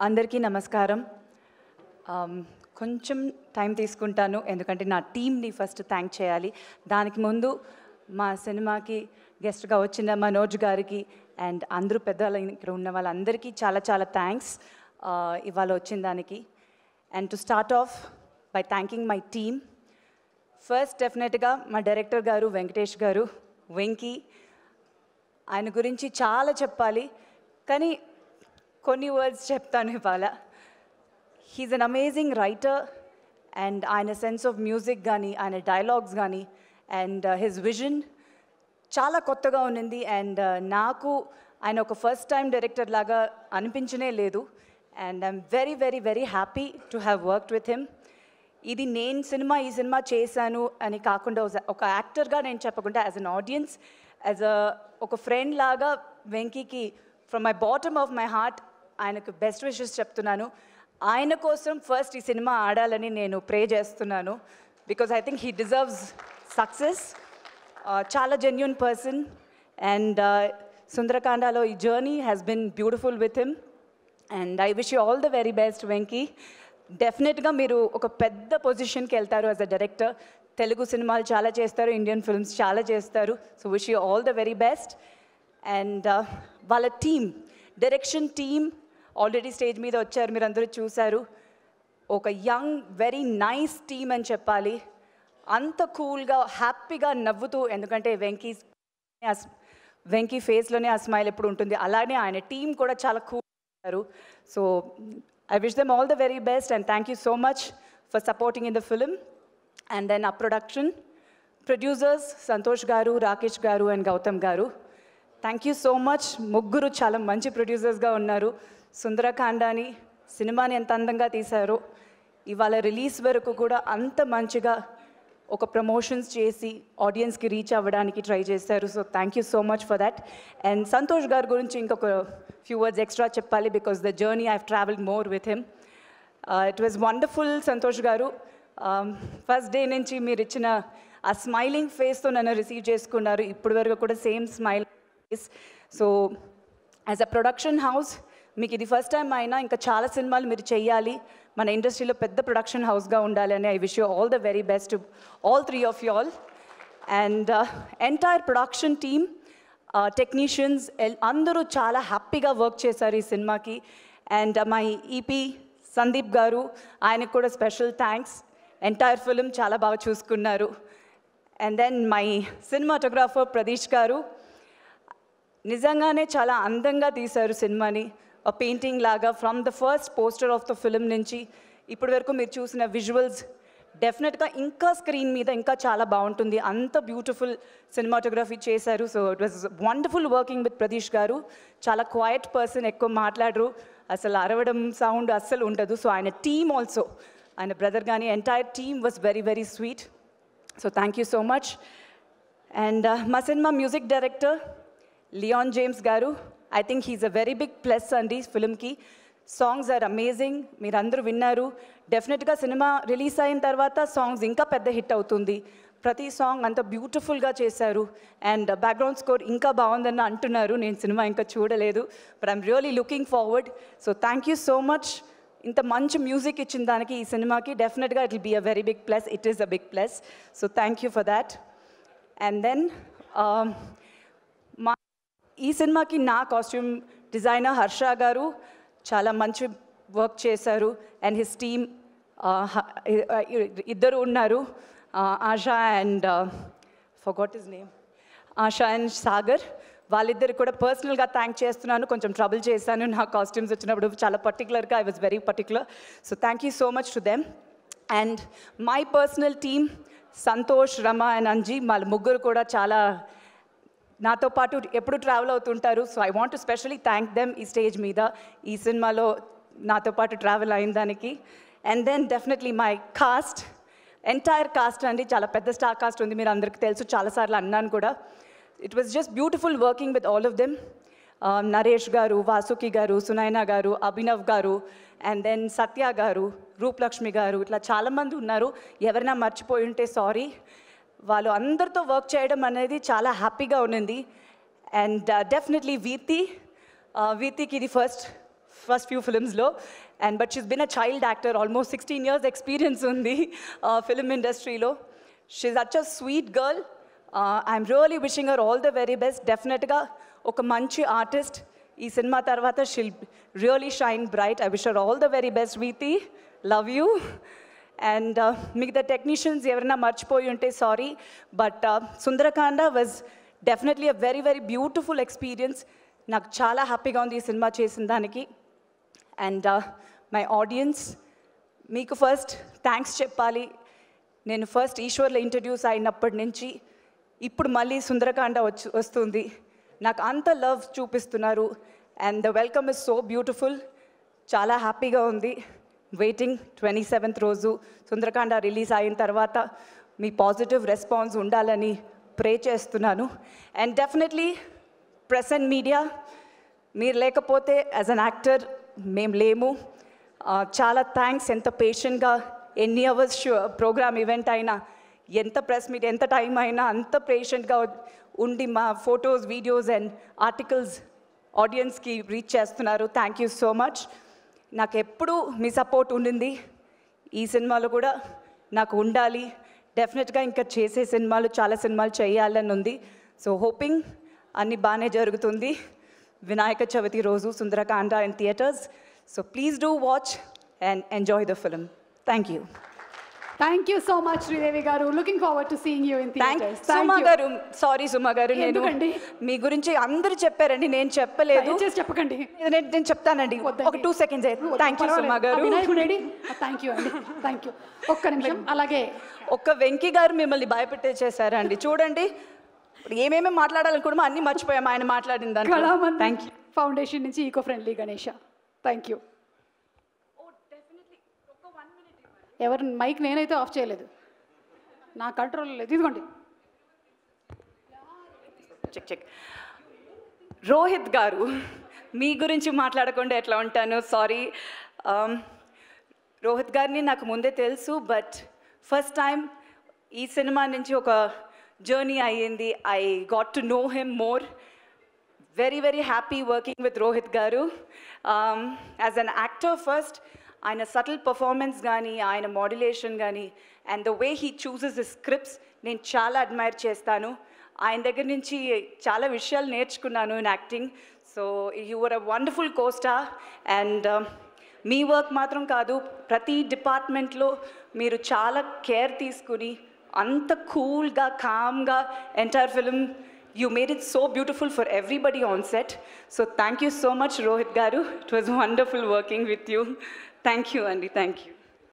అందరికీ నమస్కారం. కొంచెం టైం తీసుకుంటాను ఎందుకంటే నా టీమ్ని ఫస్ట్ థ్యాంక్ చేయాలి. దానికి ముందు మా సినిమాకి గెస్ట్గా వచ్చిన మనోజ్ గారికి అండ్ అందరూ పెద్దలు ఇక్కడ ఉన్న వాళ్ళందరికీ చాలా చాలా థ్యాంక్స్ ఇవాళ వచ్చిన దానికి. And to start of by thanking my team. First డెఫినెట్గా మా డైరెక్టర్ గారు వెంకటేష్ గారు, వెంకీ. ఆయన గురించి చాలా చెప్పాలి కానీ కొన్ని వర్డ్స్ చెప్తాను ఇవాళ. He is an amazing writer and ఆయన సెన్స్ ఆఫ్ మ్యూజిక్ కానీ ఆయన డైలాగ్స్ కానీ అండ్ హిజ్ విజన్ చాలా కొత్తగా ఉన్నింది. అండ్ నాకు ఆయన ఒక ఫస్ట్ టైం డైరెక్టర్ లాగా అనిపించనే లేదు. And I'm very very very happy to have worked with him. ఇది నేను ఈ సినిమా చేశాను అని కాకుండా ఒక యాక్టర్గా నేను చెప్పకుండా యాజ్ అన్ ఆడియన్స్, ఒక ఫ్రెండ్ లాగా వెంకీకి from my bottom of my heart ఆయనకు బెస్ట్ విషెస్ చెప్తున్నాను. ఆయన కోసం ఫస్ట్ ఈ సినిమా ఆడాలని నేను ప్రే చేస్తున్నాను because I think he deserves success. చాలా జెన్యూన్ పర్సన్ అండ్ సుందరకాండలో ఈ journey has been beautiful with him and I wish you all the very best Venky. డెఫినెట్గా మీరు ఒక పెద్ద పొజిషన్కి వెళ్తారు యాజ్ అ డైరెక్టర్. తెలుగు సినిమాలు చాలా చేస్తారు, ఇండియన్ ఫిల్మ్స్ చాలా చేస్తారు. So wish you all the very best. And వాళ్ళ team, direction team already stage మీద వచ్చారు, మీరు అందరూ చూశారు. ఒక యంగ్ వెరీ నైస్ టీమ్ అని చెప్పాలి. అంత కూల్గా హ్యాపీగా నవ్వుతూ, ఎందుకంటే వెంకీ ఫేస్లోనే ఆ స్మైల్ ఎప్పుడు ఉంటుంది, అలానే ఆయన టీం కూడా చాలా కూల్ ఉన్నారు. So I wish them all the very best and thank you so much for supporting in the film. And then our production, producers Santosh Garu, Rakesh Garu and Gautam Garu. Thank you so much. Mugguru chala manchi producers ga unnaru. Sundarakandani సినిమాని ఎంత అందంగా తీశారో, ఇవాళ release వరకు కూడా అంత మంచిగా ఒక promotions చేసి ఆడియన్స్కి రీచ్ అవ్వడానికి ట్రై చేశారు. So thank you so much for that. And Santosh గారి గురించి ఇంకొక ఫ్యూ వర్డ్స్ ఎక్స్ట్రా చెప్పాలి because the journey I have travelled more with him. It was wonderful. Santosh గారు ఫస్ట్ డే నుంచి మీరు ఇచ్చిన ఆ స్మైలింగ్ ఫేస్తో నన్ను రిసీవ్ చేసుకున్నారు. ఇప్పటి వరకు కూడా same smile face. So as a production house మీకు ఇది ఫస్ట్ టైం అయినా ఇంకా చాలా సినిమాలు మీరు చెయ్యాలి, మన ఇండస్ట్రీలో పెద్ద ప్రొడక్షన్ హౌస్గా ఉండాలి అని I wish you all the very best to all three of you all. And entire production team, technicians అందరూ చాలా హ్యాపీగా వర్క్ చేశారు ఈ సినిమాకి. అండ్ మై ఈపీ సందీప్ గారు, ఆయనకు కూడా స్పెషల్ థ్యాంక్స్. ఎంటైర్ ఫిలిం చాలా బాగా చూసుకున్నారు. And then my cinematographer Pradeesh garu, నిజంగానే చాలా అందంగా తీశారు సినిమాని. పెయింటింగ్ లాగా from the first poster of the film నుంచి ఇప్పటి వరకు మీరు చూసిన విజువల్స్ డెఫినెట్గా ఇంకా స్క్రీన్ మీద ఇంకా చాలా బాగుంటుంది. అంత బ్యూటిఫుల్ సినిమాటోగ్రఫీ చేశారు. So it was wonderful working with Pradeesh గారు. చాలా క్వైట్ పర్సన్, ఎక్కువ మాట్లాడరు, అసలు అరవడం సౌండ్ అస్సలు ఉండదు. సో ఆయన టీమ్ ఆల్సో, ఆయన బ్రదర్ కానీ entire team was very very sweet. So thank you so much. And మా సినిమా మ్యూజిక్ డైరెక్టర్ లియాన్ జేమ్స్ గారు, I think he's a very big plus అండి ఫిల్మ్కి. సాంగ్స్ ఆర్ అమేజింగ్, మీరు అందరూ విన్నారు. డెఫినెట్గా సినిమా రిలీజ్ అయిన తర్వాత సాంగ్స్ ఇంకా పెద్ద హిట్ అవుతుంది. ప్రతి సాంగ్ అంత బ్యూటిఫుల్గా చేశారు. అండ్ బ్యాక్గ్రౌండ్ స్కోర్ ఇంకా బాగుందని అంటున్నారు. నేను సినిమా ఇంకా చూడలేదు, but I'm really looking forward. So thank you so much. ఇంత మంచి మ్యూజిక్ ఇచ్చిన దానికి ఈ సినిమాకి డెఫినెట్గా it will be a very big plus. It is a big plus. So thank you for that. And then ఈ సినిమాకి నా కాస్ట్యూమ్ డిజైనర్ హర్ష గారు చాలా మంచి వర్క్ చేశారు. అండ్ హిస్ టీమ్ ఇద్దరు ఉన్నారు, ASHA and forgot his name, ASHA and Sagar. వాళ్ళిద్దరు కూడా పర్సనల్గా థ్యాంక్ చేస్తున్నాను. కొంచెం ట్రబుల్ చేశాను నా కాస్ట్యూమ్స్ వచ్చినప్పుడు, చాలా పర్టికులర్గా I was very particular. So thank you so much to them. And my personal team Santosh, Rama and Anji, వాళ్ళ ముగ్గురు కూడా చాలా నాతో పాటు ఎప్పుడు ట్రావెల్ అవుతుంటారు. So I want to specially thank them ఈ స్టేజ్ మీద ఈ సినిమాలో నాతో పాటు ట్రావెల్ అయిన దానికి. And then definitely my cast, entire cast అండి, చాలా పెద్ద స్టార్ కాస్ట్ ఉంది, మీరు అందరికీ తెలుసు, చాలాసార్లు అన్నాను కూడా. It was just beautiful working with all of them. Naresh గారు, వాసుకి గారు, సునైనా గారు, అభినవ్ గారు, అండ్ దెన్ సత్య గారు, రూపలక్ష్మి గారు, ఇట్లా చాలామంది ఉన్నారు. ఎవరైనా మర్చిపోయి ఉంటే సారీ. వాళ్ళు అందరితో వర్క్ చేయడం అనేది చాలా హ్యాపీగా ఉన్నింది. అండ్ డెఫినెట్లీ వీతికి ఇది ఫస్ట్ ఫ్యూ ఫిల్మ్స్లో and but she's been a child actor almost 16 years experience ఉంది ఫిల్మ్ ఇండస్ట్రీలో. She such a sweet girl. I'm really wishing her all the very best. డెఫినెట్గా ఒక మంచి ఆర్టిస్ట్. ఈ సినిమా తర్వాత she'll really shine bright. I wish her all the very best. Veethi, love you. And మిగతా technicians ఎవరైనా మర్చిపోయి ఉంటే sorry, but Sundarakanda was definitely a very very beautiful experience. నాకు చాలా హ్యాపీగా ఉంది ఈ సినిమా చేసిన దానికి. అండ్ మై ఆడియన్స్, మీకు ఫస్ట్ థ్యాంక్స్ చెప్పాలి. నేను ఫస్ట్ ఈశ్వర్లో ఇంట్రడ్యూస్ అయినప్పటి నుంచి ఇప్పుడు మళ్ళీ సుందరకాండ వస్తుంది. నాకు అంత లవ్ చూపిస్తున్నారు and the welcome is so beautiful. చాలా హ్యాపీగా ఉంది. వెయిటింగ్ 27th రోజు సుందరకాండ రిలీజ్ అయిన తర్వాత మీ పాజిటివ్ రెస్పాన్స్ ఉండాలని ప్రే చేస్తున్నాను. And definitely press and media, మీరు లేకపోతే యాజ్ అన్ యాక్టర్ మేము లేము. చాలా థ్యాంక్స్. ఎంత పేషెంట్గా ఎన్ని అవర్స్ ప్రోగ్రామ్ ఈవెంట్ అయినా, ఎంత ప్రెస్ మీట్ ఎంత టైం అయినా అంత పేషెంట్గా ఉండి మా ఫొటోస్, వీడియోస్ అండ్ ఆర్టికల్స్ ఆడియన్స్కి రీచ్ చేస్తున్నారు. Thank you so much. నాకు ఎప్పుడూ మీ సపోర్ట్ ఉండింది. ఈ సినిమాలో కూడా నాకు ఉండాలి. డెఫినెట్గా ఇంకా చేసే సినిమాలు చాలా సినిమాలు చేయాలని ఉంది. సో హోపింగ్ అన్నీ బాగానే జరుగుతుంది. వినాయక చవితి రోజు Sundarakanda in theatres. So please do watch and enjoy the film. Thank you. Thank you so much, Sridevi garu. Looking forward to seeing you in theaters. Suma garu, sorry Suma garu, నేను మీ గురించి అందరూ చెప్పారండి, నేను చెప్పలేదు. చెప్పకండి, నేను చెప్తానండి. ఒక 2 seconds. థ్యాంక్ యూ సుమా గారు. థ్యాంక్ యూ అండి, థ్యాంక్ యూ. ఒక్క నిమిషం. అలాగే ఒక్క వెంకీ గారు మిమ్మల్ని భయపెట్టేసేసారండి. చూడండి, ఏమేమి మాట్లాడాలనుకోవడం అన్నీ మర్చిపోయాం ఆయన మాట్లాడిన దాంట్లో. Thank you. ఫౌండేషన్ నుంచి eco friendly Ganesha, thank you. ఎవరు మైక్ నేనైతే ఆఫ్ చేయలేదు, నా కంట్రోల్ లేదు. ఇదిగోండి. చెక్. రోహిత్ గారు, మీ గురించి మాట్లాడకుండా ఎట్లా ఉంటాను, సారీ. రోహిత్ గారిని నాకు ముందే తెలుసు, బట్ ఫస్ట్ టైం ఈ సినిమా నుంచి ఒక జర్నీ అయ్యింది. I got to know him more. Very very happy working with Rohit గారు. యాజ్ అన్ యాక్టర్ ఫస్ట్, ఆయన సటిల్ పర్ఫార్మెన్స్ కానీ, ఆయన మాడ్యులేషన్ కానీ and the way he chooses the scripts నేను చాలా అడ్మైర్ చేస్తాను. ఆయన దగ్గర నుంచి చాలా విషయాలు నేర్చుకున్నాను in acting. So you were a wonderful co-star. And me work మాత్రం కాదు, ప్రతి డిపార్ట్మెంట్లో మీరు చాలా కేర్ తీసుకుని అంత కూల్గా, కామ్గా entire film you made it so beautiful for everybody on set. So thank you so much, Rohit garu. It was wonderful working with you. Thank you, Andy. Thank you.